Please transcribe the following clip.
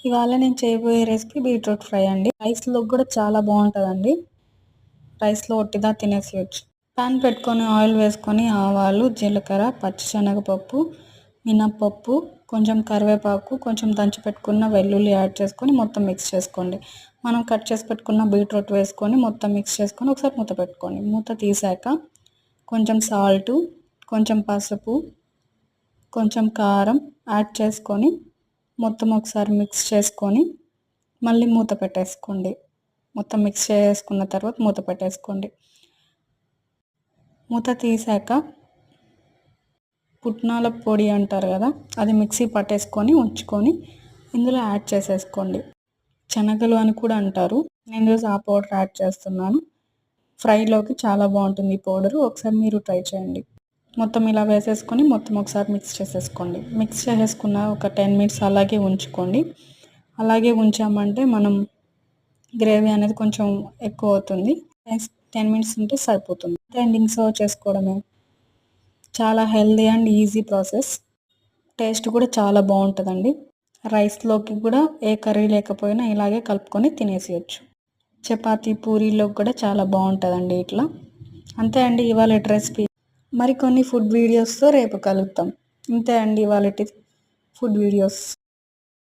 ఇవాళ నేను చేయబోయే రెసిపీ బీట్రూట్ ఫ్రై అండి. రైస్‌లో కూడా చాలా బాగుంటుందండి. రైస్‌లో ఒట్టిదా తినేసేయొచ్చు. పాన్ పెట్టుకొని ఆయిల్ వేసుకొని ఆవాలు, జీలకర్ర, పచ్చిశనగపప్పు, మినప్పప్పు, కొంచెం కరివేపాకు, కొంచెం దంచి పెట్టుకున్న వెల్లుల్లి యాడ్ చేసుకొని మొత్తం మిక్స్ చేసుకోండి. మనం కట్ చేసి పెట్టుకున్న బీట్రూట్ వేసుకొని మొత్తం మిక్స్ చేసుకొని ఒకసారి మూత పెట్టుకోండి. మూత తీసాక కొంచెం సాల్టు, కొంచెం పసుపు, కొంచెం కారం యాడ్ చేసుకొని మొత్తం ఒకసారి మిక్స్ చేసుకొని మళ్ళీ మూత పెట్టేసుకోండి. మొత్తం మిక్స్ చేసుకున్న తర్వాత మూత పెట్టేసుకోండి. మూత తీసాక పుట్నాల పొడి అంటారు కదా, అది మిక్సీ పట్టేసుకొని ఉంచుకొని ఇందులో యాడ్ చేసేసుకోండి. శనగలు అని కూడా అంటారు. నేను ఈరోజు ఆ పౌడర్ యాడ్ చేస్తున్నాను. ఫ్రైలోకి చాలా బాగుంటుంది ఈ పౌడరు. ఒకసారి మీరు ట్రై చేయండి. మొత్తం ఇలా వేసేసుకొని మొత్తం ఒకసారి మిక్స్ చేసేసుకోండి. మిక్స్ చేసేసుకున్న ఒక 10 మినిట్స్ అలాగే ఉంచుకోండి. అలాగే ఉంచామంటే మనం గ్రేవీ అనేది కొంచెం ఎక్కువ అవుతుంది. 10 మినిట్స్ ఉంటే సరిపోతుంది. ఎండింగ్ సర్వ్ చేసుకోవడమే. చాలా healthy and easy process. Taste కూడా చాలా బాగుంటుందండి. రైస్లోకి కూడా ఏ కర్రీ లేకపోయినా ఇలాగే కలుపుకొని తినేసేయచ్చు. చపాతీ, పూరీలోకి కూడా చాలా బాగుంటుందండి ఇట్లా. అంతే అండి ఇవాళ రెసిపీ. మరికొన్ని ఫుడ్ వీడియోస్తో రేపు కలుద్దాం. ఇంతే అండి ఇవాళటి ఫుడ్ వీడియోస్.